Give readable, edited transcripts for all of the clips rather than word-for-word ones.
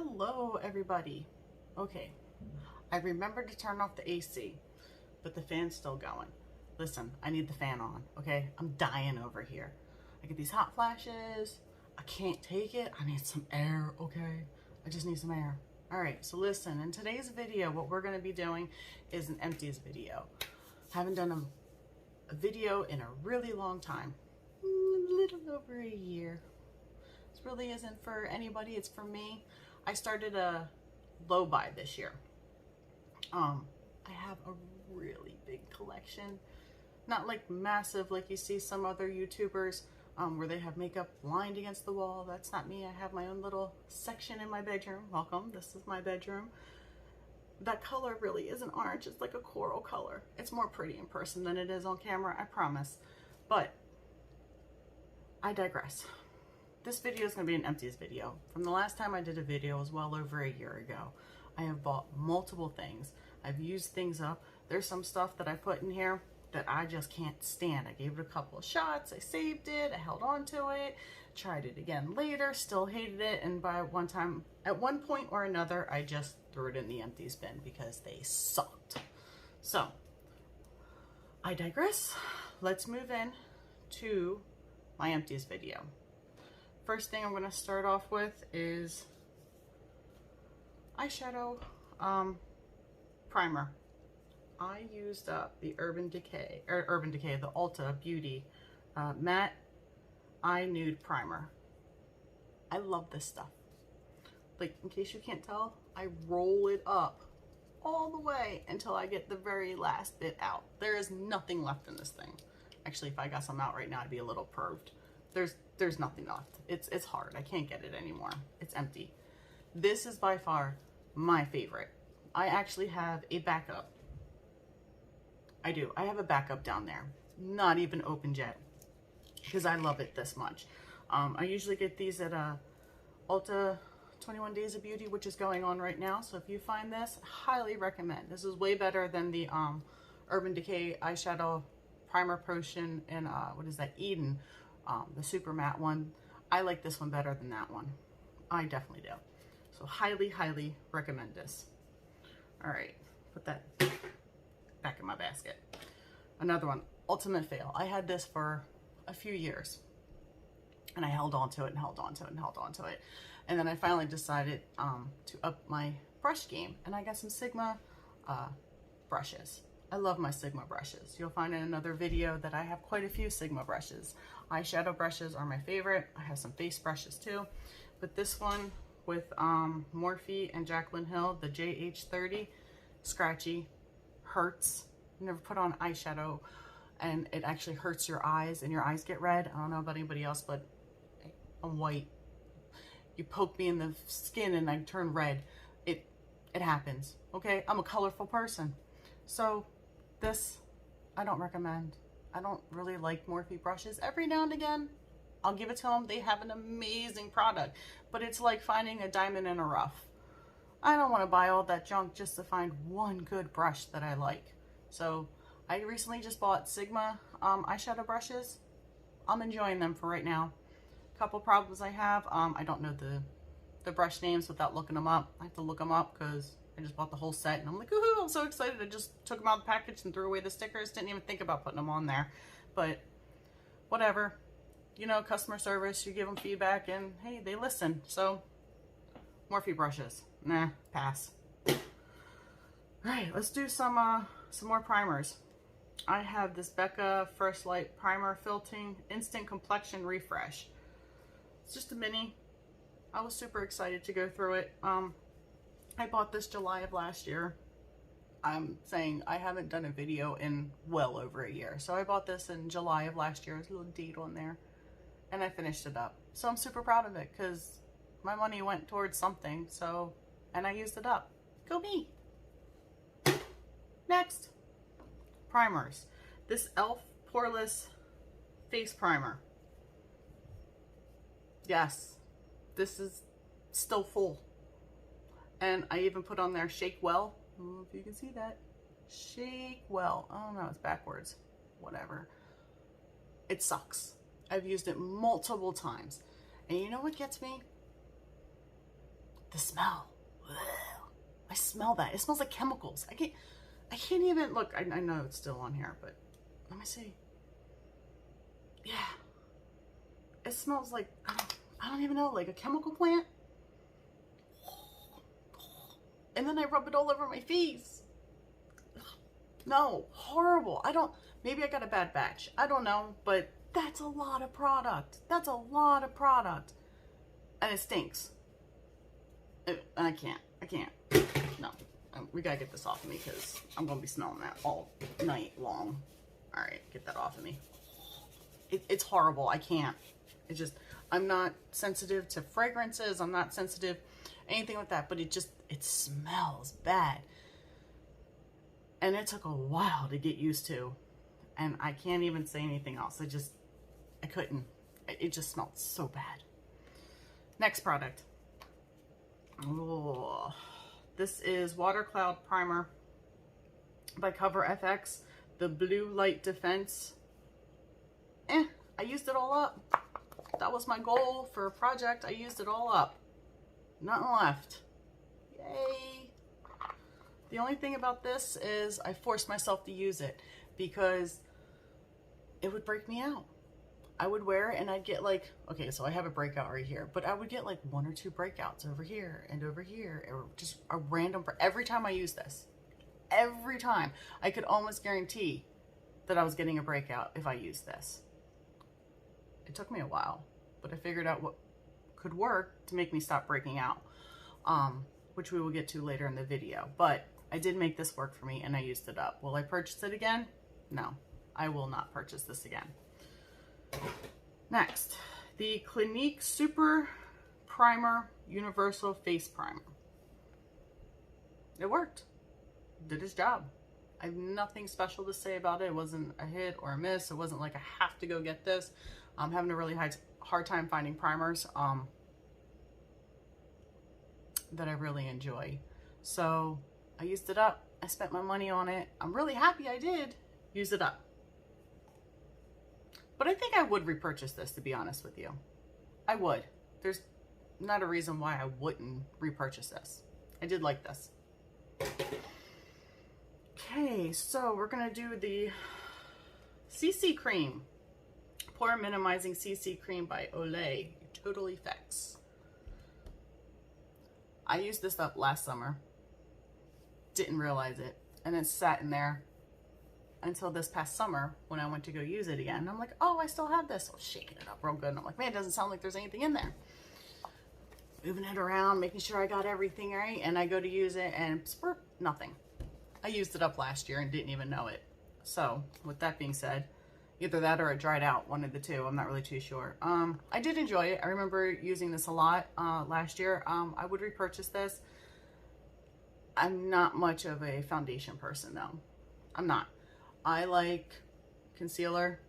Hello everybody. Okay, I remembered to turn off the AC, but the fan's still going. Listen, I need the fan on, okay? I'm dying over here. I get these hot flashes. I can't take it. I need some air, okay? I just need some air. All right, so listen, in today's video, what we're gonna be doing is an empties video. Haven't done a video in a really long time, a little over a year. This really isn't for anybody, it's for me. I started a low buy this year. I have a really big collection, not like massive like you see some other YouTubers where they have makeup lined against the wall. That's not me. I have my own little section in my bedroom. Welcome, this is my bedroom. That color really isn't orange, it's like a coral color. It's more pretty in person than it is on camera, I promise. But I digress. This video is going to be an empties video. From the last time I did a video, it was well over a year ago. I have bought multiple things. I've used things up. There's some stuff that I put in here that I just can't stand. I gave it a couple of shots. I saved it. I held on to it. Tried it again later. Still hated it. And by one time, at one point or another, I just threw it in the empties bin because they sucked. So, I digress. Let's move in to my empties video. First thing I'm going to start off with is eyeshadow primer. I used up the the Ulta Beauty Matte Eye Nude Primer. I love this stuff. Like, in case you can't tell, I roll it up all the way until I get the very last bit out. There is nothing left in this thing. Actually, if I got some out right now, I'd be a little perved. There's nothing left. It's hard. I can't get it anymore. It's empty. This is by far my favorite. I actually have a backup. I do. I have a backup down there. Not even opened yet because I love it this much. I usually get these at Ulta 21 Days of Beauty, which is going on right now. So if you find this, highly recommend. This is way better than the Urban Decay eyeshadow primer potion and what is that, Eden. The super matte one. I like this one better than that one. I definitely do. So highly, highly recommend this. All right, put that back in my basket. Another one, ultimate fail. I had this for a few years and I held on to it and held on to it and held on to it. And then I finally decided to up my brush game and I got some Sigma brushes. I love my Sigma brushes. You'll find in another video that I have quite a few Sigma brushes. Eyeshadow brushes are my favorite. I have some face brushes too. But this one with Morphe and Jaclyn Hill, the JH30, scratchy, hurts. You never put on eyeshadow and it actually hurts your eyes and your eyes get red. I don't know about anybody else, but I'm white. You poke me in the skin and I turn red. It happens, okay? I'm a colorful person. So this, I don't recommend. I don't really like Morphe brushes. Every now and again, I'll give it to them. They have an amazing product, but it's like finding a diamond in a rough. I don't want to buy all that junk just to find one good brush that I like. So I recently just bought Sigma eyeshadow brushes. I'm enjoying them for right now. Couple problems I have. I don't know the brush names without looking them up. I have to look them up because I just bought the whole set and I'm like, ooh, I'm so excited. I just took them out of the package and threw away the stickers. Didn't even think about putting them on there, but whatever. You know, customer service, you give them feedback and hey, they listen. So Morphe brushes, nah, pass. All right, let's do some more primers. I have this Becca First Light Primer Filtering Instant Complexion Refresh. It's just a mini. I was super excited to go through it. I bought this July of last year. I'm saying I haven't done a video in well over a year. So I bought this in July of last year. There's a little date on there. And I finished it up. So I'm super proud of it because my money went towards something. So, and I used it up. Go me. Next, primers. This e.l.f. Poreless Face Primer. Yes, this is still full. And I even put on there Shake Well. I don't know if you can see that. Shake Well. Oh no, it's backwards. Whatever. It sucks. I've used it multiple times. And you know what gets me? The smell. Ugh. I smell that. It smells like chemicals. I can't even, look, I know it's still on here, but let me see. Yeah. It smells like, I don't even know, like a chemical plant. And then I rub it all over my face. No, horrible. Maybe I got a bad batch. I don't know, but that's a lot of product. That's a lot of product. And it stinks. I can't. No, we gotta get this off of me because I'm gonna be smelling that all night long. All right, get that off of me. It's horrible. I can't. I'm not sensitive to fragrances. I'm not sensitive anything with that, but it smells bad. And it took a while to get used to. And I can't even say anything else. I couldn't. It just smelled so bad. Next product. Oh, this is Water Cloud Primer by Cover FX, the Blue Light Defense. I used it all up. That was my goal for a project. I used it all up. Nothing left. Yay. The only thing about this is I forced myself to use it because it would break me out. I would wear it and I'd get like, okay, so I have a breakout right here, but I would get like 1 or 2 breakouts over here, or just a random, every time I use this. Every time. I could almost guarantee that I was getting a breakout if I used this. It took me a while, but I figured out what could work to make me stop breaking out, which we will get to later in the video. But I did make this work for me and I used it up. Will I purchase it again? No, I will not purchase this again. Next, the Clinique Super Primer Universal Face Primer. It worked. Did its job. I have nothing special to say about it. It wasn't a hit or a miss. It wasn't like I have to go get this. I'm having a really hard time finding primers that I really enjoy. So I used it up. I spent my money on it. I'm really happy I did use it up. But I think I would repurchase this, to be honest with you. I would. There's not a reason why I wouldn't repurchase this. I did like this. Okay, so we're going to do the CC Cream. Pore Minimizing CC Cream by Olay. Total Effects. I used this up last summer. Didn't realize it. And it sat in there until this past summer when I went to go use it again. And I'm like, oh, I still have this. I was shaking it up real good. And I'm like, man, it doesn't sound like there's anything in there. Moving it around, making sure I got everything right. And I go to use it and spurt, nothing. I used it up last year and didn't even know it. So with that being said, either that or it dried out, one of the two. I'm not really too sure. I did enjoy it. I remember using this a lot last year. I would repurchase this. I'm not much of a foundation person though. I'm not. I like concealer.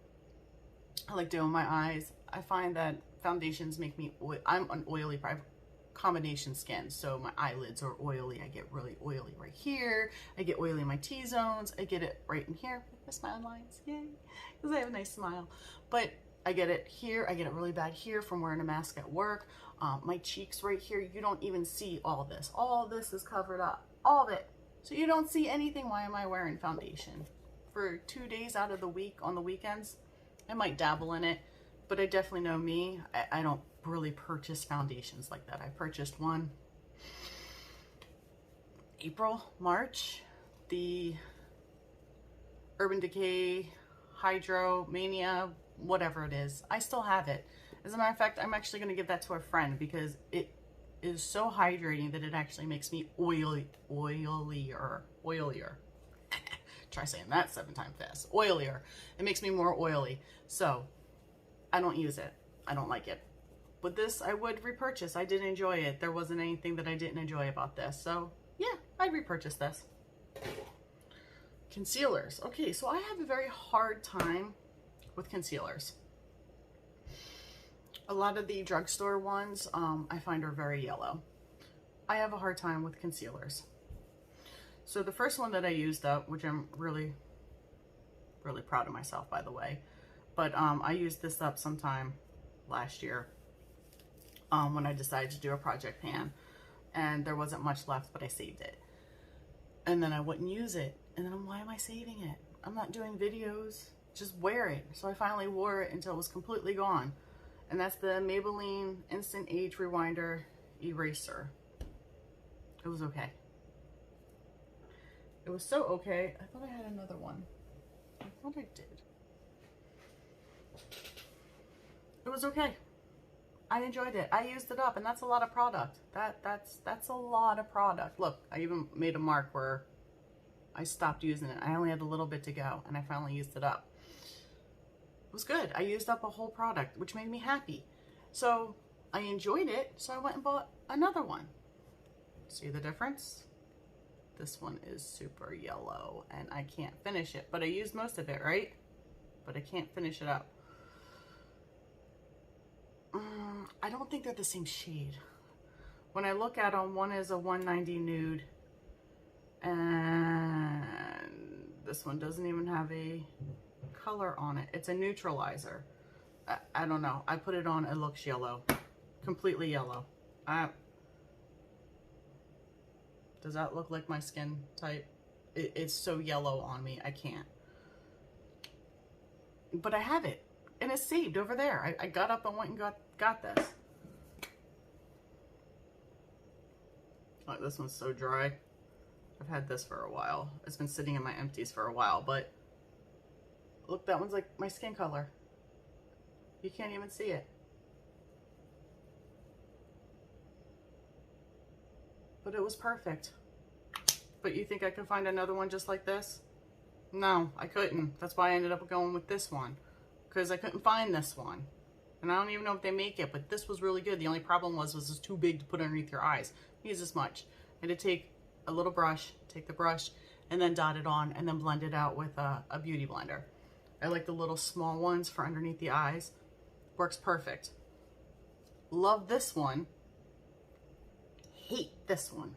I like doing my eyes. I find that foundations make me, I'm an oily combination skin, so my eyelids are oily. I get really oily right here. I get oily in my T-zones. I get it right in here. My smile lines, yay, because I have a nice smile. But I get it here. I get it really bad here from wearing a mask at work. My cheeks right here, you don't even see all this. All this is covered up, all of it. So you don't see anything. Why am I wearing foundation? For 2 days out of the week, on the weekends, I might dabble in it, but I definitely know me. I don't really purchase foundations like that. I purchased one April, March, the Urban Decay Hydro Mania, whatever it is. I still have it. As a matter of fact, I'm actually going to give that to a friend because it is so hydrating that it actually makes me oilier. Try saying that 7 times fast. Oilier. It makes me more oily. So I don't use it. I don't like it. But this I would repurchase. I did enjoy it. There wasn't anything that I didn't enjoy about this. So yeah, I'd repurchase this. Concealers. Okay, so I have a very hard time with concealers. A lot of the drugstore ones I find are very yellow. I have a hard time with concealers. So the first one that I used up, which I'm really, really proud of myself, by the way, but I used this up sometime last year when I decided to do a project pan. and there wasn't much left, but I saved it. And then I wouldn't use it. And then why am I saving it? I'm not doing videos. Just wear it. So I finally wore it until it was completely gone. And that's the Maybelline Instant Age Rewinder Eraser. It was okay. It was so okay. I thought I had another one. I thought I did. It was okay. I enjoyed it. I used it up, and that's a lot of product. That's a lot of product. Look, I even made a mark where I stopped using it. I only had a little bit to go, and I finally used it up. It was good. I used up a whole product, which made me happy. So I enjoyed it, so I went and bought another one. See the difference? This one is super yellow, and I can't finish it, but I used most of it, right? But I can't finish it up. I don't think they're the same shade. When I look at them, one is a 190 nude, and this one doesn't even have a color on it. It's a neutralizer. I don't know. I put it on, it looks yellow. Completely yellow. Does that look like my skin type? It's so yellow on me, I can't. But I have it, and it's saved over there. I got up and went and got this. Oh, this one's so dry. I've had this for a while. It's been sitting in my empties for a while, but look, that one's like my skin color. You can't even see it. But it was perfect. But you think I could find another one just like this? No, I couldn't. That's why I ended up going with this one, because I couldn't find this one. And I don't even know if they make it, but this was really good. The only problem was it's too big to put underneath your eyes. Use this much. I had to take a little brush, take the brush, and then dot it on, and then blend it out with a beauty blender. I like the little small ones for underneath the eyes. Works perfect. Love this one. Hate this one.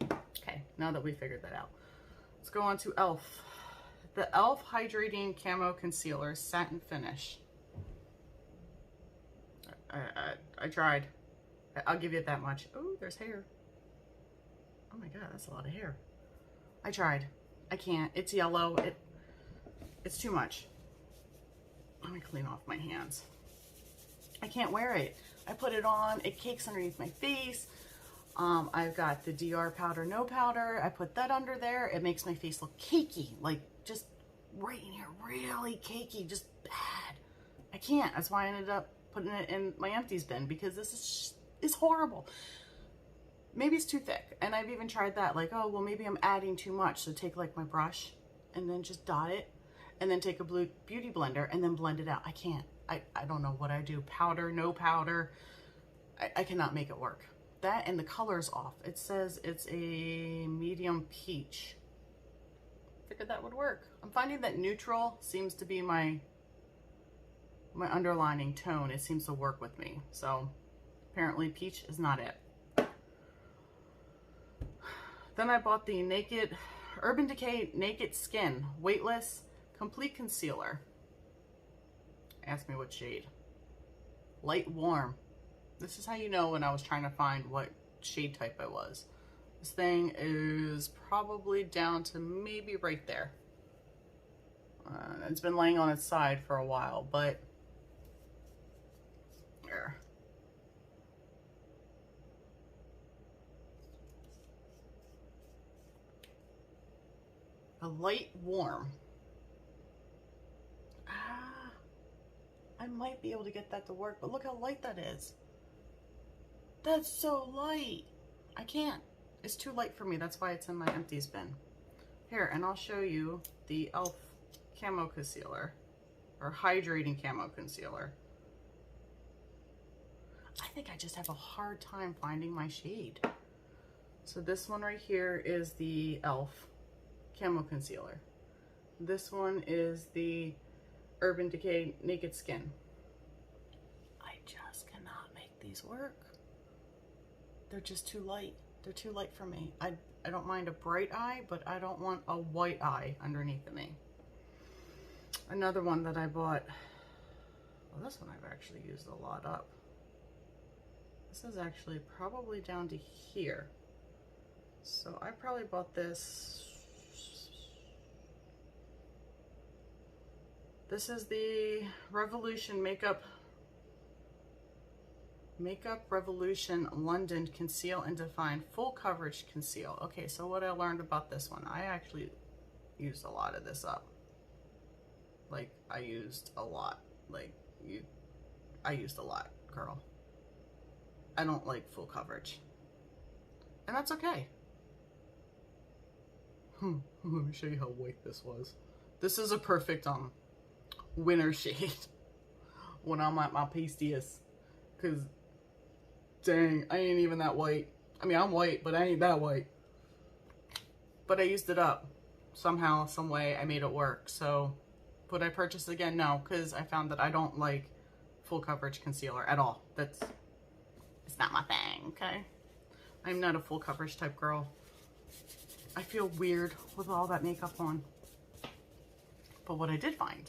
Okay, now that we figured that out, let's go on to e.l.f. The e.l.f. Hydrating Camo Concealer Satin Finish. I tried. I'll give you that much. Oh, there's hair. Oh my god, that's a lot of hair. I tried. I can't. It's yellow. It's too much. Let me clean off my hands. I can't wear it. I put it on. It cakes underneath my face. I've got the DR powder, no powder. I put that under there. It makes my face look cakey. Like, just right in here. Really cakey. Just bad. I can't. That's why I ended up putting it in my empties bin, because this is horrible. Maybe it's too thick, and I've even tried that, like, oh well, maybe I'm adding too much, so take like my brush and then just dot it, and then take a blue beauty blender and then blend it out. I can't. I don't know what I do. Powder, no powder. I cannot make it work. That, and the color's off. It says it's a medium peach. Figured that would work. I'm finding that neutral seems to be my underlining tone. It seems to work with me. So apparently peach is not it. Then I bought the Urban Decay Naked Skin Weightless Complete Concealer. Ask me what shade. Light Warm. This is how you know when I was trying to find what shade type I was. This thing is probably down to maybe right there. It's been laying on its side for a while, but there. A Light Warm. I might be able to get that to work, but look how light that is. That's so light. I can't. It's too light for me. That's why it's in my empties bin. Here, and I'll show you the e.l.f. Camo Concealer, or Hydrating Camo Concealer. I think I just have a hard time finding my shade. So this one right here is the e.l.f. Camo Concealer. This one is the Urban Decay Naked Skin. I just cannot make these work. They're just too light. They're too light for me. I don't mind a bright eye, but I don't want a white eye underneath of me. Another one that I bought, well, this one I've actually used a lot up. This is actually probably down to here. So I probably bought this. This is the Revolution Makeup Revolution London Conceal and Define Full Coverage Conceal. Okay, so what I learned about this one, I actually used a lot of this up. Like, I used a lot. I used a lot, girl. I don't like full coverage. And that's okay. Let me show you how white this was. This is a perfect winter shade when I'm at my pastiest. Cause dang, I ain't even that white. I mean, I'm white, but I ain't that white. But I used it up. Somehow, some way, I made it work. So, would I purchase it again? No, because I found that I don't like full coverage concealer at all. It's not my thing, okay? I'm not a full coverage type girl. I feel weird with all that makeup on. But what I did find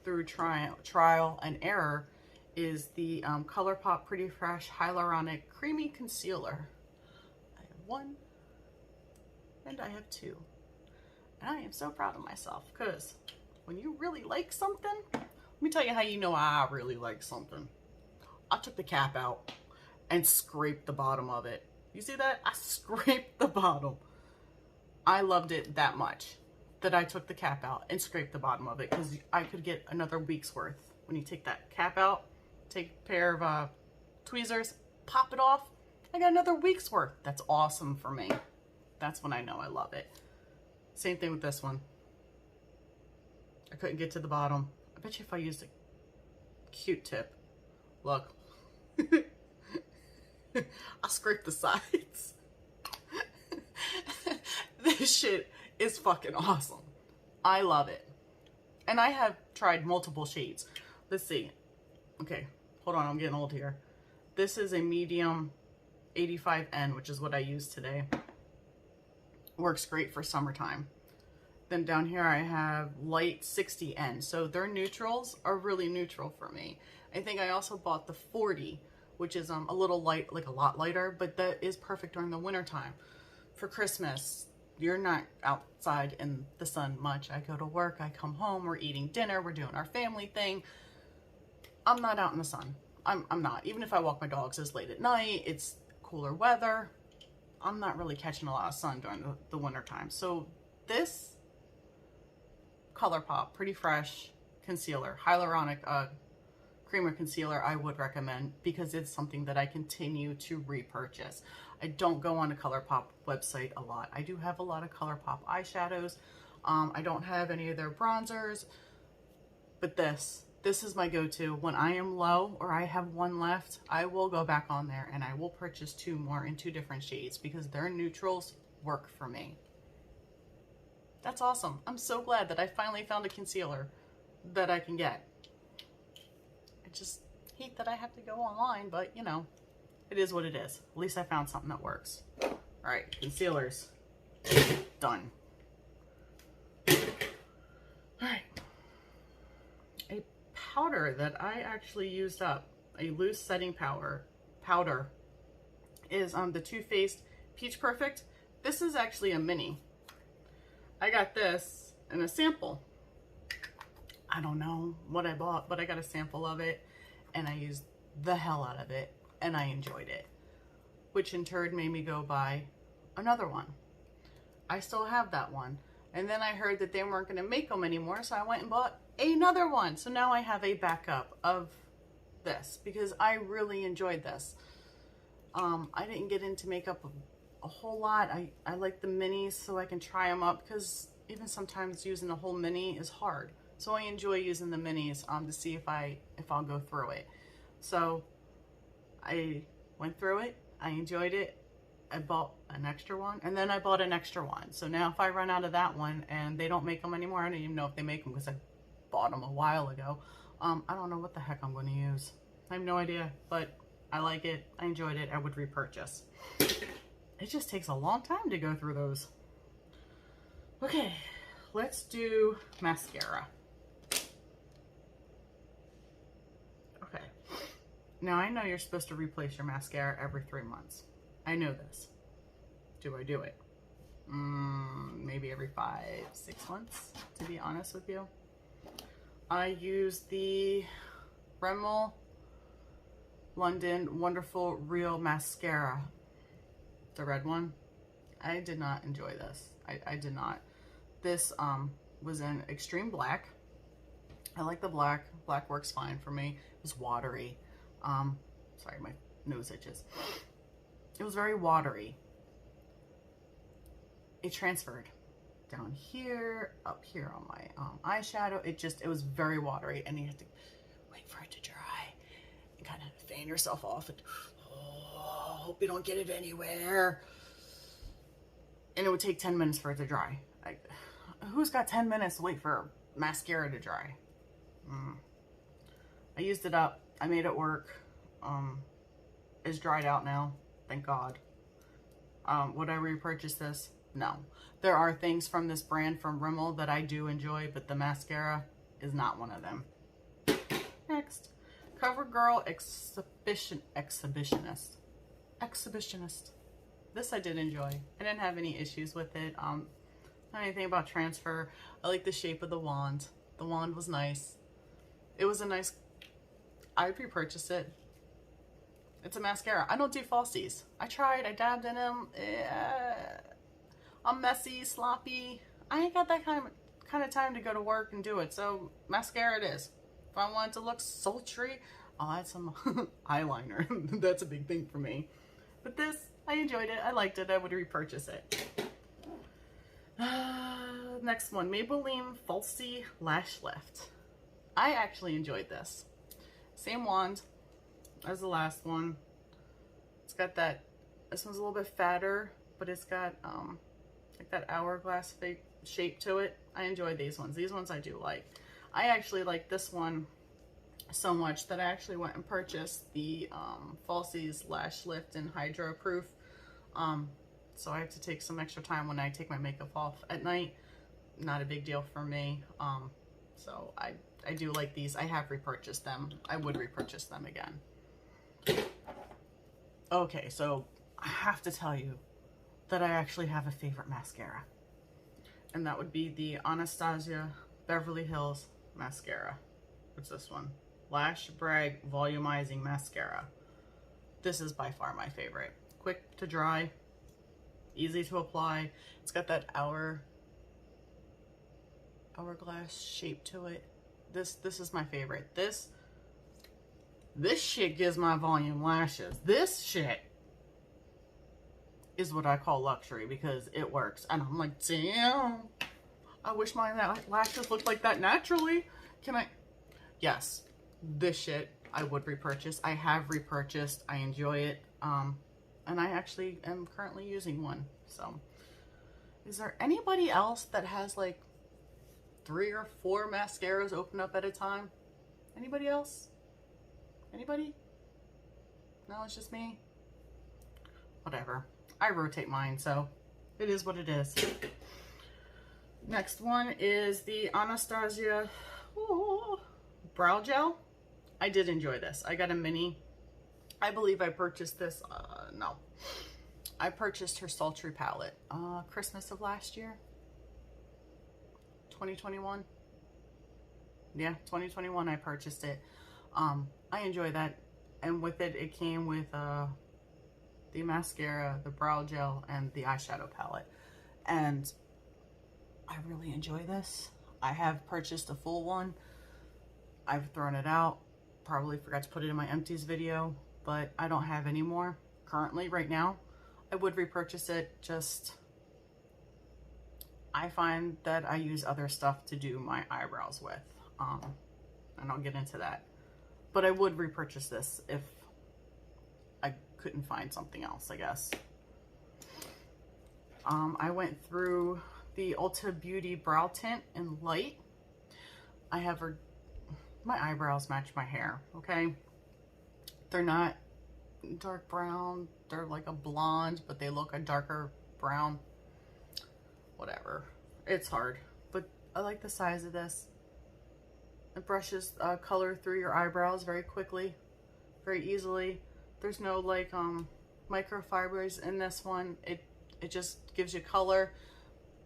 through trial and error is the ColourPop Pretty Fresh Hyaluronic Creamy Concealer. I have one and I have two. And I am so proud of myself because when you really like something, let me tell you how you know I really like something. I took the cap out and scraped the bottom of it. You see that? I scraped the bottom. I loved it that much that I took the cap out and scraped the bottom of it because I could get another week's worth. When you take that cap out, take a pair of tweezers, pop it off, I got another week's worth. That's awesome for me. That's when I know I love it. Same thing with this one. I couldn't get to the bottom. I bet you if I used a Q-tip, look, I scraped the sides. This shit is fucking awesome. I love it. And I have tried multiple shades. Let's see. Okay, hold on, I'm getting old here. This is a medium 85N, which is what I use today. Works great for summertime. Then down here I have light 60N. So their neutrals are really neutral for me. I think I also bought the 40, which is a little light, like a lot lighter, but that is perfect during the winter time. For Christmas, you're not outside in the sun much. I go to work, I come home, we're eating dinner, we're doing our family thing. I'm not out in the sun. I'm not. Even if I walk my dogs, it's late at night, it's cooler weather. I'm not really catching a lot of sun during the winter time. So this ColourPop Pretty Fresh Concealer, Hyaluronic Creamer Concealer, I would recommend because it's something that I continue to repurchase. I don't go on the ColourPop website a lot. I do have a lot of ColourPop eyeshadows. I don't have any of their bronzers, but this is my go-to. When I am low or I have one left, I will go back on there and I will purchase two more in two different shades because their neutrals work for me. That's awesome. I'm so glad that I finally found a concealer that I can get. I just hate that I have to go online, but you know, it is what it is. At least I found something that works. All right, concealers, done. All right, a powder that I actually used up, a loose setting powder, is the Too Faced Peach Perfect. This is actually a mini. I got this in a sample. I don't know what I bought, but I got a sample of it and I used the hell out of it and I enjoyed it, which in turn made me go buy another one. I still have that one. And then I heard that they weren't going to make them anymore, so I went and bought another one. So now I have a backup of this because I really enjoyed this. I didn't get into makeup a whole lot. I like the minis so I can try them up because even sometimes using a whole mini is hard. So I enjoy using the minis to see if I'll go through it. So I went through it. I enjoyed it. I bought an extra one and then I bought an extra one. So now if I run out of that one and they don't make them anymore, I don't even know if they make them because I bought them a while ago. I don't know what the heck I'm going to use. I have no idea, but I like it. I enjoyed it. I would repurchase. It just takes a long time to go through those. Okay, let's do mascara. Okay, Now, I know you're supposed to replace your mascara every 3 months. I know this. Do I do it? Maybe every 5-6 months, to be honest with you. I use the Dremel London Wonderful Real Mascara. The red one. I did not enjoy this. I did not. This was in extreme black. I like the black. Black works fine for me. It was watery. Sorry, my nose itches. It was very watery. It transferred down here, up here on my eyeshadow. It was very watery, and you have to wait for it to dry and kind of fan yourself off and hope you don't get it anywhere. And it would take 10 minutes for it to dry. Who's got 10 minutes to wait for mascara to dry? I used it up. I made it work. It's dried out now. Thank God. Would I repurchase this? No. There are things from this brand, from Rimmel, that I do enjoy, but the mascara is not one of them. Next. CoverGirl Exhibitionist. This I did enjoy. I didn't have any issues with it. Not anything about transfer. I like the shape of the wand. The wand was nice. It was a nice... I'd repurchase it. It's a mascara. I don't do falsies. I tried. I dabbed in them. I'm messy, sloppy. I ain't got that kind of time to go to work and do it. So mascara it is. If I want it to look sultry, I'll add some eyeliner. That's a big thing for me. But this, I enjoyed it. I liked it. I would repurchase it. Next one, Maybelline Falsies Lashluft. I actually enjoyed this. Same wand as the last one. It's got that, this one's a little bit fatter, but it's got like that hourglass shape to it. I enjoy these ones. These ones I do like. I actually like this one so much that I actually went and purchased the Falsies Lashluft in Hydroproof. So I have to take some extra time when I take my makeup off at night. Not a big deal for me. So I do like these. I have repurchased them. I would repurchase them again. Okay, so I have to tell you that I actually have a favorite mascara. And that would be the Anastasia Beverly Hills Mascara. What's this one? Lash Brag Volumizing Mascara. This is by far my favorite. Quick to dry. Easy to apply. It's got that hourglass shape to it. This is my favorite. This shit gives my volume lashes. This shit is what I call luxury because it works. And I'm like, damn, I wish my lashes looked like that naturally. Can I? Yes, this shit I would repurchase. I have repurchased. I enjoy it. And I actually am currently using one. So, is there anybody else that has like 3 or 4 mascaras open up at a time? Anybody else? Anybody? No, it's just me. Whatever. I rotate mine, so it is what it is. Next one is the Anastasia Brow Gel. I did enjoy this. I got a mini. I believe I purchased this. No. I purchased her sultry palette. Christmas of last year. 2021. Yeah, 2021 I purchased it. I enjoy that. And with it, it came with the mascara, the brow gel, and the eyeshadow palette. And I really enjoy this. I have purchased a full one. I've thrown it out. Probably forgot to put it in my empties video, but I don't have any more currently right now. I would repurchase it. Just, I find that I use other stuff to do my eyebrows with. And I'll get into that. But I would repurchase this if I couldn't find something else, I guess. I went through the Ulta Beauty Brow Tint in Light. I have my eyebrows match my hair, okay? They're not dark brown. They're like a blonde, but they look a darker brown. Whatever. It's hard, but I like the size of this. It brushes color through your eyebrows very quickly. very easily. There's no like microfibers in this one. It just gives you color,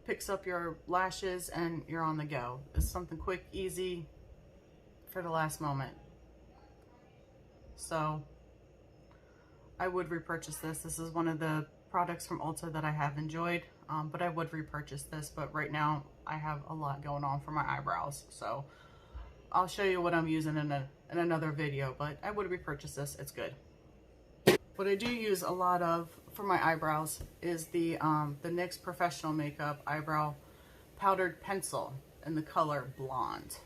picks up your lashes, and you're on the go. It's something quick, easy for the last moment. So I would repurchase this. This is one of the products from Ulta that I have enjoyed, but I would repurchase this. But right now I have a lot going on for my eyebrows, so I'll show you what I'm using in another video, but I would repurchase this. It's good. What I do use a lot of for my eyebrows is the NYX Professional Makeup Eyebrow Powdered Pencil in the color Blonde.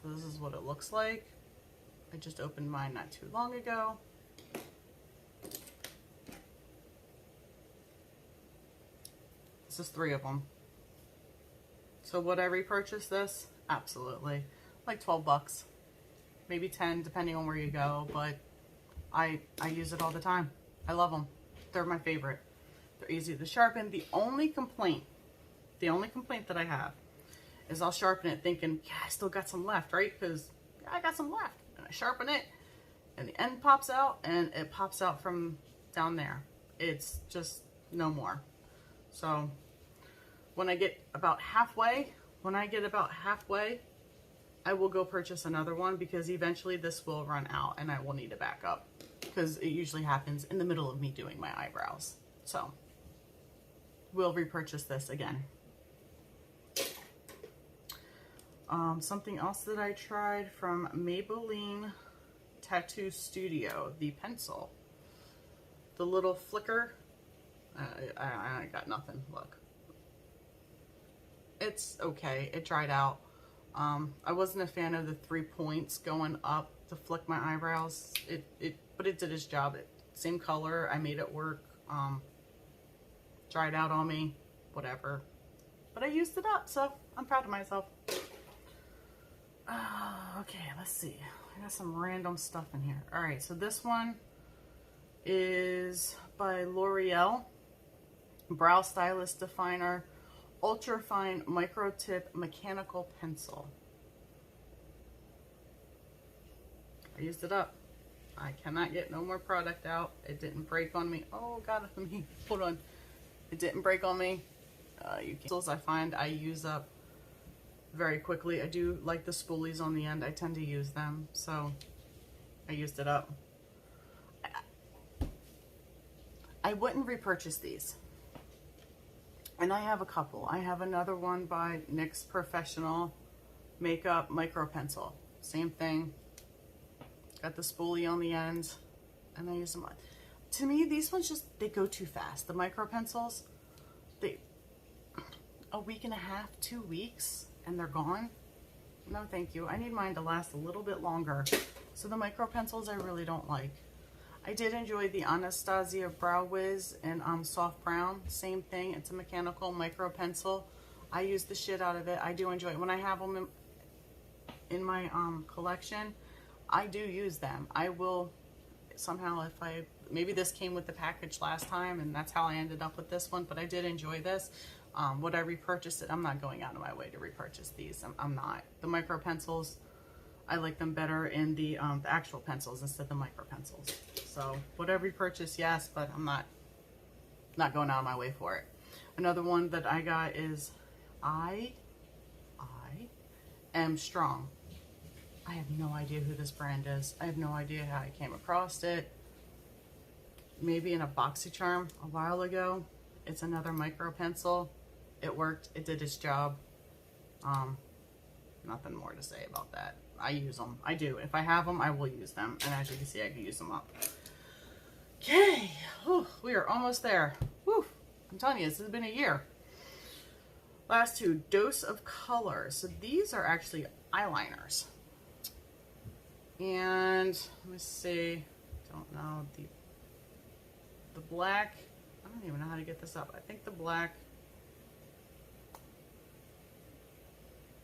So this is what it looks like. I just opened mine not too long ago. This is 3 of them. So would I repurchase this? Absolutely. Like 12 bucks, maybe 10 depending on where you go, but I use it all the time. I love them. They're my favorite. They're easy to sharpen. The only complaint that I have is I'll sharpen it thinking, yeah, I still got some left, right? Because I got some left. And I sharpen it and the end pops out, and it pops out from down there. It's just no more. So when I get about halfway, I will go purchase another one, because eventually this will run out and I will need a backup, because it usually happens in the middle of me doing my eyebrows. So we'll repurchase this again. Something else that I tried from Maybelline Tattoo Studio, the pencil, the little flicker. I got nothing. Look, it's okay. It dried out. I wasn't a fan of the 3 points going up to flick my eyebrows. But it did its job. Same color. I made it work. Dried out on me. Whatever. But I used it up, so I'm proud of myself. Okay, let's see. I got some random stuff in here. All right, so this one is by L'Oreal. Brow Stylist Definer Ultra Fine Micro Tip Mechanical Pencil. I used it up. I cannot get no more product out. It didn't break on me. Oh God, let me hold on. It didn't break on me. I find I use up very quickly. I do like the spoolies on the end. I tend to use them, so I used it up. I wouldn't repurchase these. And I have a couple. I have another one by NYX Professional Makeup Micro Pencil. Same thing. Got the spoolie on the end, and I use them. To me, these ones they go too fast. The micro pencils, a week and a half, 2 weeks, and they're gone. No, thank you. I need mine to last a little bit longer. So the micro pencils I really don't like. I did enjoy the Anastasia Brow Wiz in soft brown. Same thing. It's a mechanical micro pencil. I use the shit out of it. I do enjoy it. When I have them in my collection, I do use them. I will somehow, maybe this came with the package last time and that's how I ended up with this one, but I did enjoy this. Would I repurchase it? I'm not going out of my way to repurchase these. I'm not. The micro pencils, I like them better in the actual pencils instead of the micro pencils. So would I repurchase? Yes, but I'm not going out of my way for it. Another one that I got is I Am Strong. I have no idea who this brand is. I have no idea how I came across it. Maybe in a BoxyCharm a while ago. It's another micro pencil. It worked. It did its job. Nothing more to say about that. I use them. I do. If I have them, I will use them. And as you can see, I can use them up. Okay. Whew, we are almost there. Whew. I'm telling you, this has been a year. Last two. Dose of Color. So these are actually eyeliners. And let me see. Don't know. The black. I don't even know how to get this up. I think the black.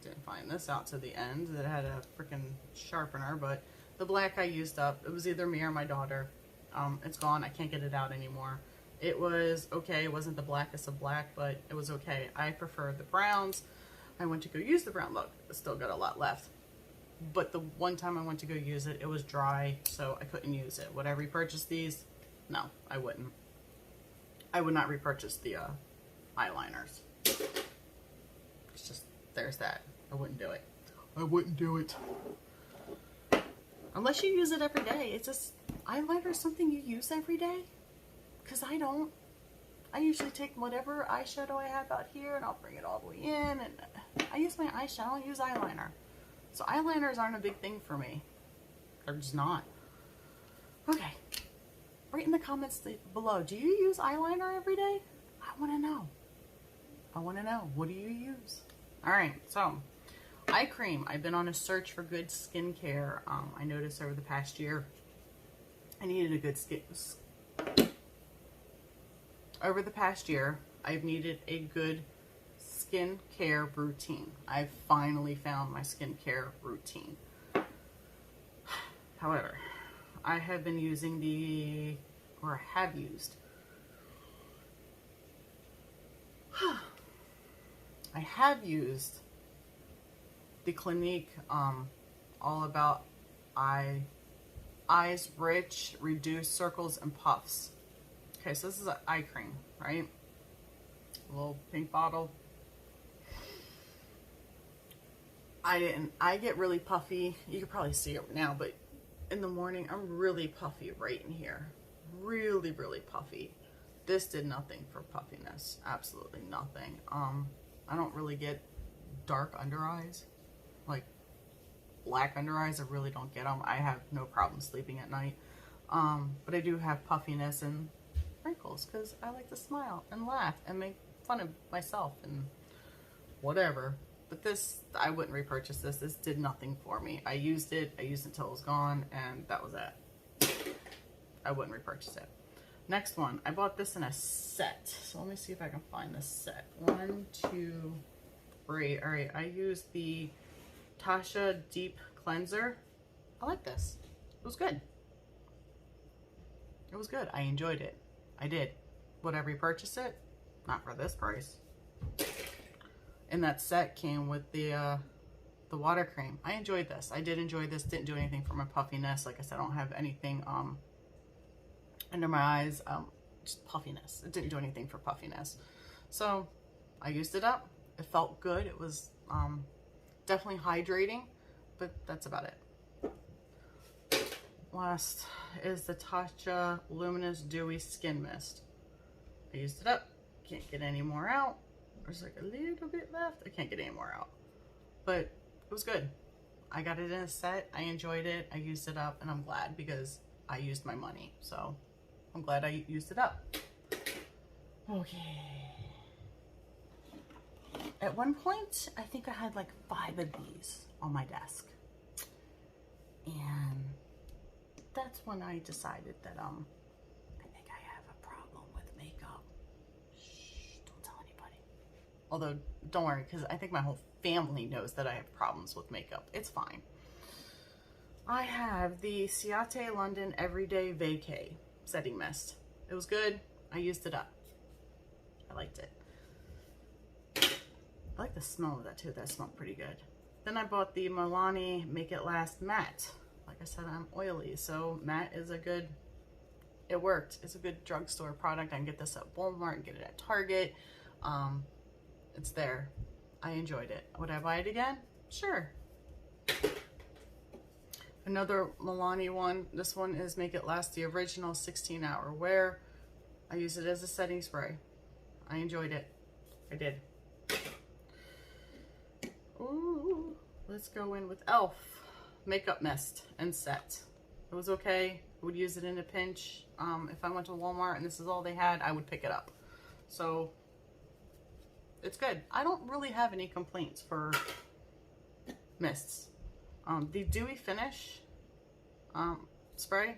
Didn't find this out to the end. That had a freaking sharpener, but the black I used up. It was either me or my daughter. It's gone. I can't get it out anymore. It was okay. It wasn't the blackest of black, but it was okay. I prefer the browns. I went to go use the brown. Look, it's still got a lot left. but the one time I went to go use it, it was dry, so I couldn't use it. Would I repurchase these? No, I wouldn't. I would not repurchase the eyeliners. It's just, there's that. I wouldn't do it. I wouldn't do it. Unless you use it every day. It's just, eyeliner is something you use every day? Because I don't. I usually take whatever eyeshadow I have out here and I'll bring it all the way in. And I use my eyeshadow, I don't use eyeliner. So eyeliners aren't a big thing for me. They're just not. Okay. Write in the comments below. Do you use eyeliner every day? I want to know. I want to know. What do you use? Alright, so eye cream. I've been on a search for good skincare. I noticed over the past year I needed a good Over the past year, I've needed a good skincare routine. I've finally found my skincare routine. However, I have been using the, or have used, I have used the Clinique All About Eyes Rich Reduce Circles and Puffs. Okay, so this is an eye cream, right? A little pink bottle. I get really puffy. You can probably see it now, but in the morning, I'm really puffy right in here. Really, really puffy. This did nothing for puffiness. Absolutely nothing. I don't really get dark under eyes. Like black under eyes, I really don't get them. I have no problem sleeping at night. But I do have puffiness and wrinkles because I like to smile and laugh and make fun of myself and whatever. But this, I wouldn't repurchase this. This did nothing for me. I used it until it was gone, and that was it. I wouldn't repurchase it. Next one, I bought this in a set. So let me see if I can find this set. 1, 2, 3. All right, I used the Tasha Deep Cleanser. I like this. It was good. It was good. I enjoyed it. I did. Would I repurchase it? Not for this price. And that set came with the water cream. I enjoyed this. I did enjoy this. Didn't do anything for my puffiness. Like I said, I don't have anything under my eyes. Just puffiness. It didn't do anything for puffiness. So I used it up. It felt good. It was definitely hydrating, but that's about it. Last is the Tasha Luminous Dewy Skin Mist. I used it up. Can't get any more out. There's like a little bit left. I can't get any more out. But it was good. I got it in a set. I enjoyed it. I used it up, and I'm glad because I used my money. So I'm glad I used it up. Okay. At one point, I think I had like 5 of these on my desk. And that's when I decided that I think I have a problem with makeup. Shh, don't tell anybody. Although, don't worry, because I think my whole family knows that I have problems with makeup. It's fine. I have the Ciate London Everyday Vacay Setting Mist. It was good. I used it up. I liked it. I like the smell of that too. That smelled pretty good. Then I bought the Milani Make It Last Matte. Like I said, I'm oily, so matte is a good, it worked. It's a good drugstore product. I can get this at Walmart and get it at Target. It's there. I enjoyed it. Would I buy it again? Sure. Another Milani one. This one is Make It Last, the original 16-hour wear. I use it as a setting spray. I enjoyed it. I did. Ooh, let's go in with e.l.f. Makeup Mist and Set. It was okay. I would use it in a pinch. If I went to Walmart and this is all they had, I would pick it up. So it's good. I don't really have any complaints for mists. The Dewy Finish spray,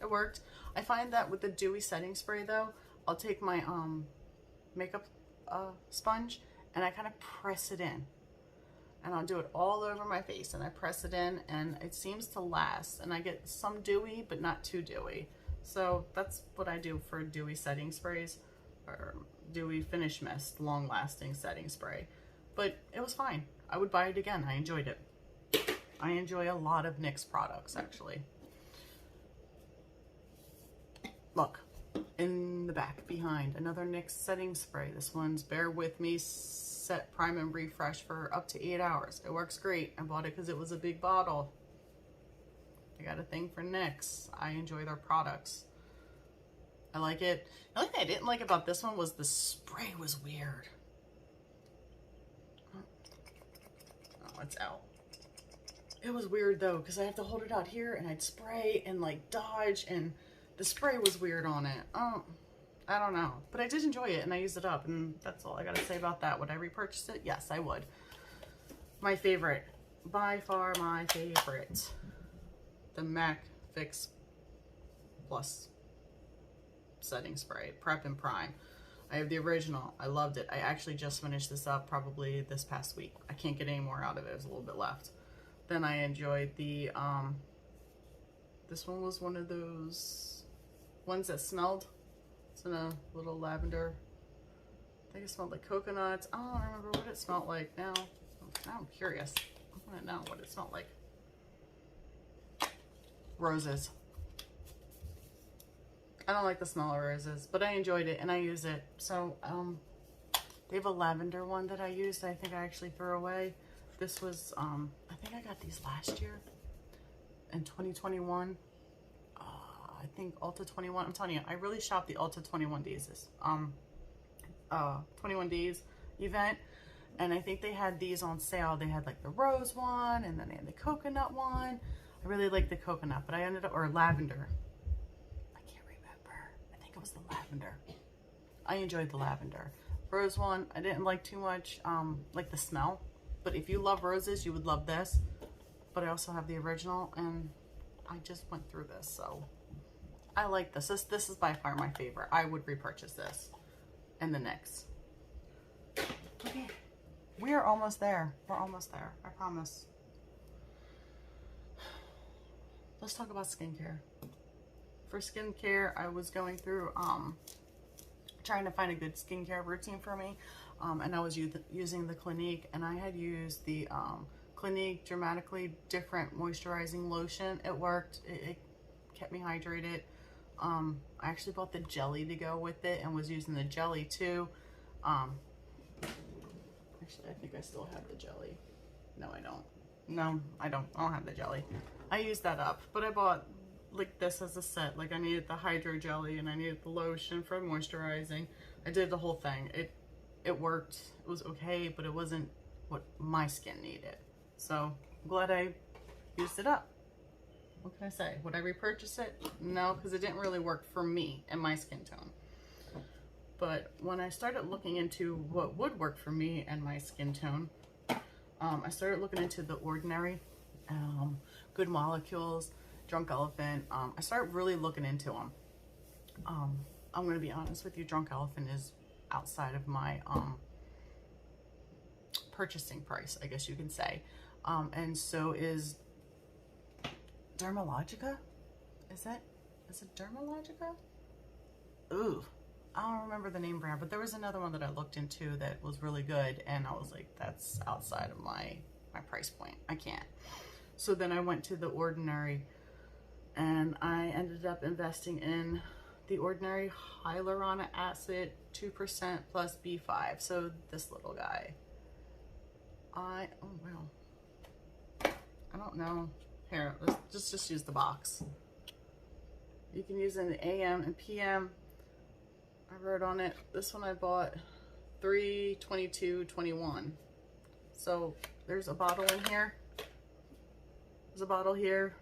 it worked. I find that with the Dewy Setting Spray though, I'll take my makeup sponge and I kind of press it in. And I'll do it all over my face and I press it in and it seems to last. And I get some dewy, but not too dewy. So that's what I do for dewy setting sprays or Dewy Finish Mist, long lasting setting spray. But it was fine. I would buy it again. I enjoyed it. I enjoy a lot of NYX products, actually. Look, in the back behind, another NYX Setting Spray. This one's Bear With Me Set Prime and Refresh for up to 8 hours. It works great. I bought it because it was a big bottle. I got a thing for NYX. I enjoy their products. I like it. The only thing I didn't like about this one was the spray was weird. Oh, it's out. It was weird though, because I have to hold it out here and I'd spray and like dodge, and the spray was weird on it. I don't know, but I did enjoy it and I used it up, and that's all I gotta say about that. Would I repurchase it? Yes, I would. My favorite, by far my favorite, the MAC Fix Plus Setting Spray, Prep and Prime. I have the original. I loved it. I actually just finished this up probably this past week. I can't get any more out of it. There's a little bit left. Then I enjoyed the, this one was one of those ones that smelled. It's in a little lavender. I think it smelled like coconuts. I don't remember what it smelled like now. Now I'm curious. I want to know what it smelled like. Roses. I don't like the smell of roses, but I enjoyed it and I use it. So they have a lavender one that I used. I think I actually threw away. This was I think I got these last year in 2021. I think Ulta 21. I'm telling you, I really shopped the Ulta 21 days 21 days event, and I think they had these on sale. They had like the rose one, and then they had the coconut one. I really like the coconut, but I ended up, or lavender. I can't remember. I think it was the lavender. I enjoyed the lavender. Rose one, I didn't like too much, like the smell. But if you love roses, you would love this. But I also have the original, and I just went through this, so I like this. This is by far my favorite. I would repurchase this and the NYX. Okay, we are almost there. We're almost there, I promise. Let's talk about skincare. For skincare, I was going through trying to find a good skincare routine for me, and I was using the Clinique, and I had used the Clinique Dramatically Different Moisturizing Lotion. It worked. It kept me hydrated. I actually bought the jelly to go with it and was using the jelly too. Actually, I think I still have the jelly. No, I don't. No, I don't have the jelly. I used that up, but I bought like this as a set. Like I needed the hydro jelly and I needed the lotion for moisturizing. I did the whole thing. It worked. It was okay, but it wasn't what my skin needed. So I'm glad I used it up. What can I say? Would I repurchase it? No, because it didn't really work for me and my skin tone. But when I started looking into what would work for me and my skin tone, I started looking into The Ordinary, Good Molecules, Drunk Elephant. I started really looking into them. I'm going to be honest with you, Drunk Elephant is outside of my purchasing price, I guess you can say. And so is Dermalogica? Is it Dermalogica? Ooh, I don't remember the name brand, but there was another one that I looked into that was really good, and I was like, that's outside of my price point. I can't. So then I went to The Ordinary, and I ended up investing in The Ordinary Hyaluronic Acid 2% plus B5. So this little guy. Oh wow. I don't know. Here, let's just use the box. You can use it in the AM and PM. I wrote on it, this one I bought 3/22/21. So there's a bottle in here. There's a bottle here.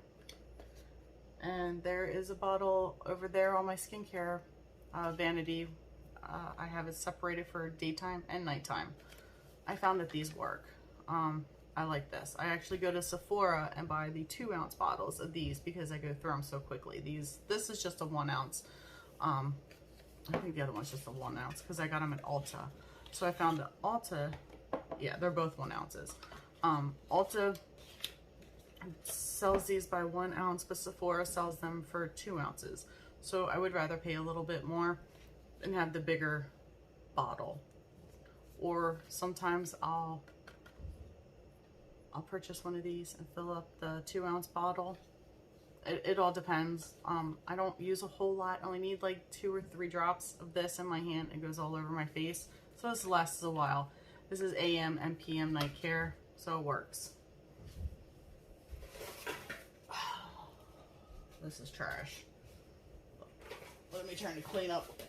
And there is a bottle over there on my skincare vanity. I have it separated for daytime and nighttime. I found that these work. I like this. I actually go to Sephora and buy the 2-ounce bottles of these because I go through them so quickly. This is just a 1 ounce. I think the other one's just a 1 ounce because I got them at Ulta. So I found that Ulta, yeah, they're both 1 ounces. Ulta sells these by 1 ounce, but Sephora sells them for 2 ounces. So I would rather pay a little bit more and have the bigger bottle. Or sometimes I'll I'll purchase one of these and fill up the 2-ounce bottle. It all depends. I don't use a whole lot. I only need like 2 or 3 drops of this in my hand. It goes all over my face. So this lasts a while. This is AM and PM night care, so it works. This is trash. Let me try to clean up.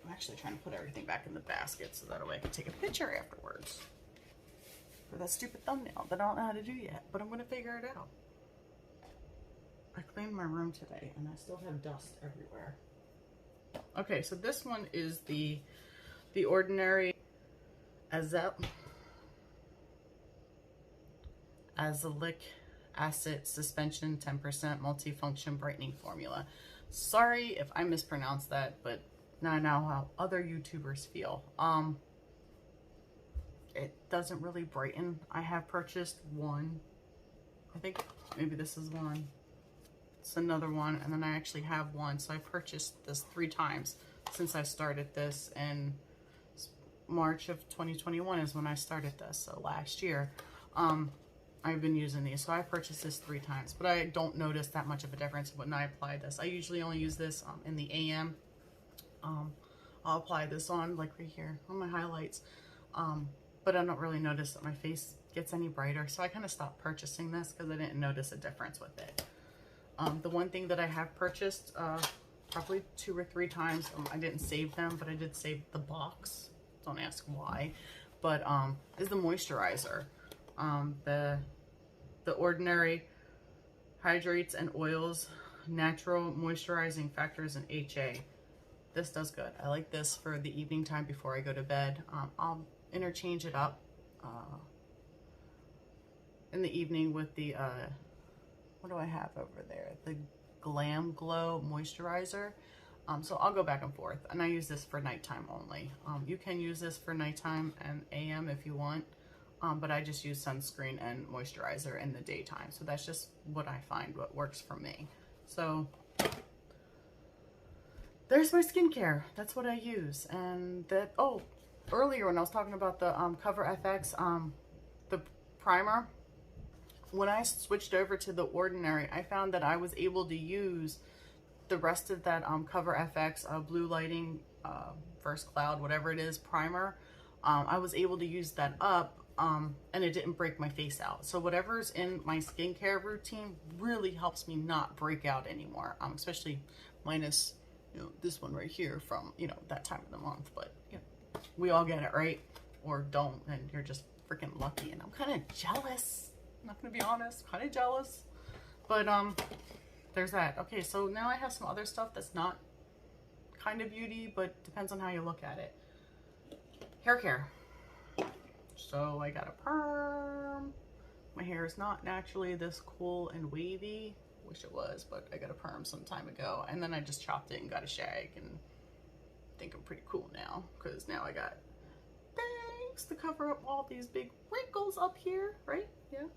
I'm actually trying to put everything back in the basket so that way I can take a picture afterwards for that stupid thumbnail that I don't know how to do yet, but I'm going to figure it out. I cleaned my room today and I still have dust everywhere. Okay, so this one is the Ordinary Azelaic Acid Suspension 10% Multifunction Brightening Formula. Sorry if I mispronounced that, but now I know how other YouTubers feel. It doesn't really brighten. I have purchased one. I think maybe this is one. It's another one, and then I actually have one. So I purchased this 3 times since I started this in March of 2021 is when I started this. So last year, I've been using these. So I purchased this 3 times, but I don't notice that much of a difference when I apply this. I usually only use this in the AM. I'll apply this on like right here on my highlights, but I don't really notice that my face gets any brighter. So I kind of stopped purchasing this because I didn't notice a difference with it. The one thing that I have purchased probably 2 or 3 times, I didn't save them, but I did save the box. Don't ask why, but is the moisturizer. The Ordinary Hydrates and Oils Natural Moisturizing Factors and HA. This does good. I like this for the evening time before I go to bed. I'll interchange it up in the evening with the what do I have over there? The Glam Glow Moisturizer. So I'll go back and forth, and I use this for nighttime only. You can use this for nighttime and AM if you want, but I just use sunscreen and moisturizer in the daytime. So that's just what I find what works for me. So there's my skincare. That's what I use. And that, oh, earlier when I was talking about the Cover FX, the primer, when I switched over to the Ordinary, I found that I was able to use the rest of that Cover FX Blue Lighting First Cloud, whatever it is, primer. I was able to use that up and it didn't break my face out. So whatever's in my skincare routine really helps me not break out anymore, especially minus, you know, this one right here from, you know, that time of the month. But you know, we all get it, right? Or don't, and you're just freaking lucky. And I'm kind of jealous. I'm not gonna be honest, kind of jealous. But there's that. Okay, so now I have some other stuff that's not kind of beauty, but depends on how you look at it. Hair care. So I got a perm. My hair is not naturally this cool and wavy. Wish it was, but I got a perm some time ago. And then I just chopped it and got a shag, and I think I'm pretty cool now, because now I got bangs to cover up all these big wrinkles up here, right? Yeah.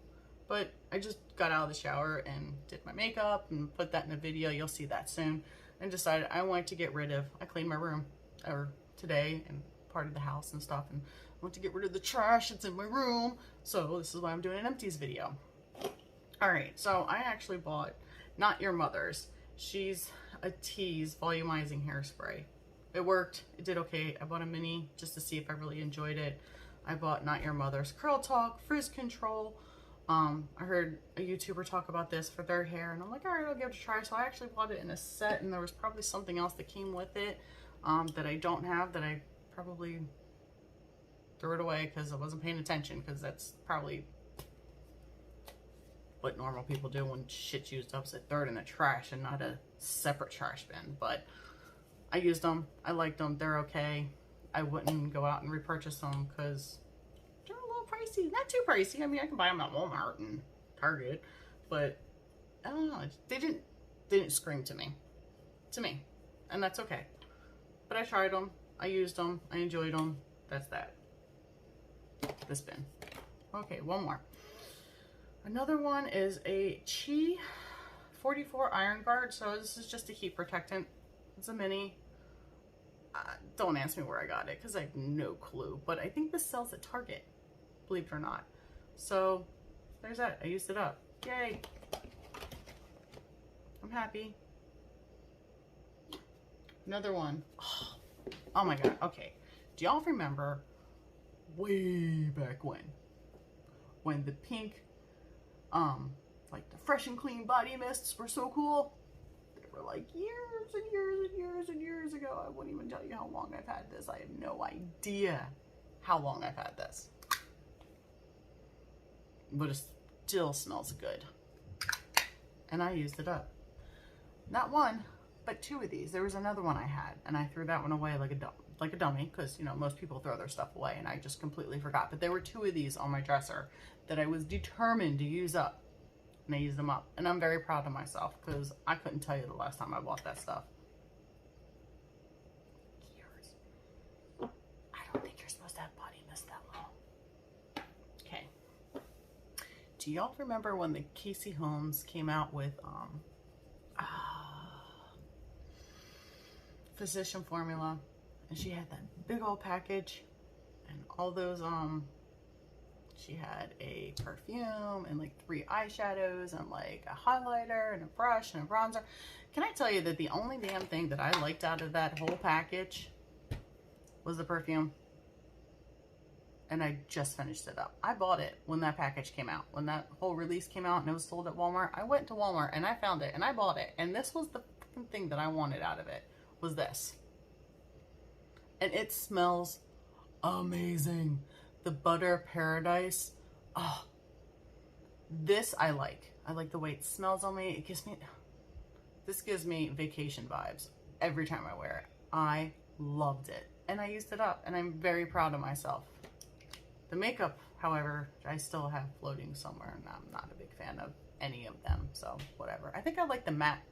But I just got out of the shower and did my makeup and put that in a video. You'll see that soon. And decided I wanted to get rid of, I cleaned my room today and part of the house and stuff, and I want to get rid of the trash that's in my room. So this is why I'm doing an empties video. All right, so I actually bought Not Your Mother's. She's a Tease volumizing hairspray. It worked, it did okay. I bought a mini just to see if I really enjoyed it. I bought Not Your Mother's Curl Talk, Frizz Control. I heard a YouTuber talk about this for their hair, and I'm like, all right, I'll give it a try. So I actually bought it in a set, and there was probably something else that came with it that I don't have, that I probably threw it away because I wasn't paying attention, because that's probably what normal people do when shit's used up, so throw it in the trash and not a separate trash bin. But I used them. I liked them. They're okay. I wouldn't go out and repurchase them because they're a little pricey. Not too pricey. I mean, I can buy them at Walmart and Target, but I don't know. They didn't scream to me, and that's okay. But I tried them. I used them. I enjoyed them. That's that. This bin. Okay, one more. Another one is a Chi 44 Iron Guard. So this is just a heat protectant. It's a mini. Don't ask me where I got it because I have no clue. But I think this sells at Target, believe it or not. So there's that. I used it up. Yay. I'm happy. Another one. Oh my god. Okay. Do y'all remember way back when the pink, like the Fresh and Clean body mists were so cool? They were like years and years and years and years ago. I wouldn't even tell you how long I've had this. I have no idea how long I've had this. But it still smells good. And I used it up. Not one, but two of these. There was another one I had, and I threw that one away like a dummy, because, you know, most people throw their stuff away, and I just completely forgot. But there were two of these on my dresser that I was determined to use up, and I used them up. And I'm very proud of myself, because I couldn't tell you the last time I bought that stuff. Years. I don't think you're supposed to have body mist that long. Okay. Do y'all remember when the Casey Holmes came out with Physician Formula, and she had that big old package and all those she had a perfume and like 3 eyeshadows and like a highlighter and a brush and a bronzer? Can I tell you that the only damn thing that I liked out of that whole package was the perfume? And I just finished it up. I bought it when that package came out. When that whole release came out and it was sold at Walmart, I went to Walmart and I found it and I bought it. And this was the thing that I wanted out of it, was this. And it smells amazing. The Butter Paradise. Oh, this I like. I like the way it smells on me. This gives me vacation vibes every time I wear it. I loved it. And I used it up, and I'm very proud of myself. The makeup, however, I still have floating somewhere, and I'm not a big fan of any of them, so whatever. I think I like the matte.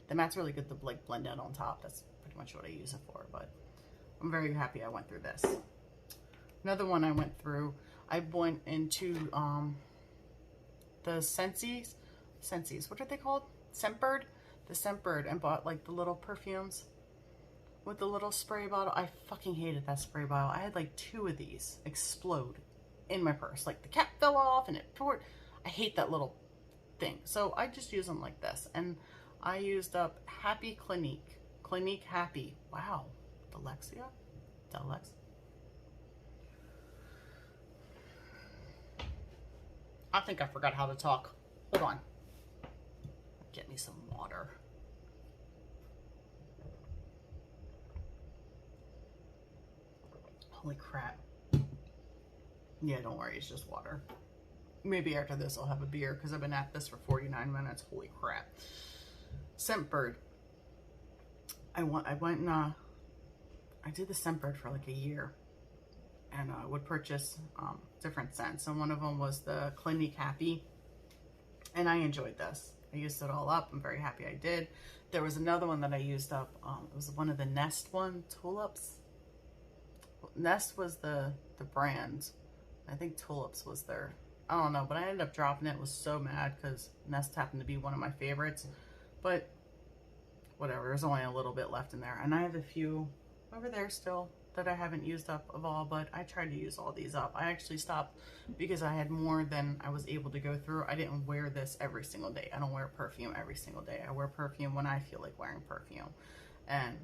The matte's really good to like blend out on top. That's pretty much what I use it for, but I'm very happy I went through this. Another one I went through, I went into the Sensies, what are they called? Scentbird? The Scentbird, and bought like the little perfumes with the little spray bottle. I fucking hated that spray bottle. I had like 2 of these explode in my purse. Like the cap fell off and it poured. I hate that little thing. So I just use them like this. And I used up Happy Clinique. Clinique Happy. Wow. Delexia? Delex? I think I forgot how to talk. Hold on. Get me some water. Holy crap. Yeah, don't worry, it's just water. Maybe after this I'll have a beer, because I've been at this for 49 minutes. Holy crap. Scentbird. I did the Scentbird for like a year, and I would purchase different scents, and one of them was the Clinique Happy, and I enjoyed this. I used it all up. I'm very happy I did. There was another one that I used up. It was one of the Nest Tulips. Nest was the brand. I think Tulips was their, I don't know, but I ended up dropping it. Was so mad because Nest happened to be one of my favorites, but whatever, there's only a little bit left in there, and I have a few over there still that I haven't used up of all, but I tried to use all these up. I actually stopped because I had more than I was able to go through. I didn't wear this every single day. I don't wear perfume every single day. I wear perfume when I feel like wearing perfume. And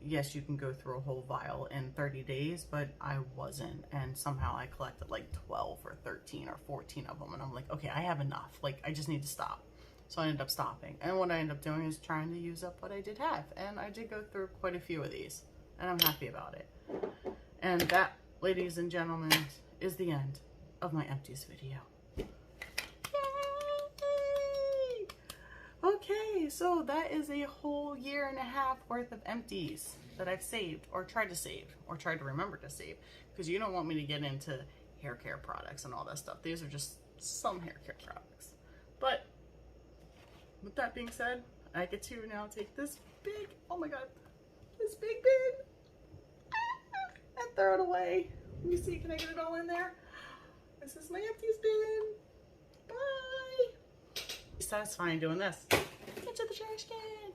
yes, you can go through a whole vial in 30 days, but I wasn't. And somehow I collected like 12 or 13 or 14 of them. And I'm like, okay, I have enough. Like, I just need to stop. So I ended up stopping. And what I ended up doing is trying to use up what I did have. And I did go through quite a few of these. And I'm happy about it. And that, ladies and gentlemen, is the end of my empties video. Yay! Okay, so that is a whole 1.5 years worth of empties that I've saved, or tried to save, or tried to remember to save, because you don't want me to get into hair care products and all that stuff. These are just some hair care products. But with that being said, I get to now take this big, oh my god, this big bin and throw it away. Let me see, can I get it all in there? This is my empties bin. Bye. It's satisfying doing this. Get to the trash can.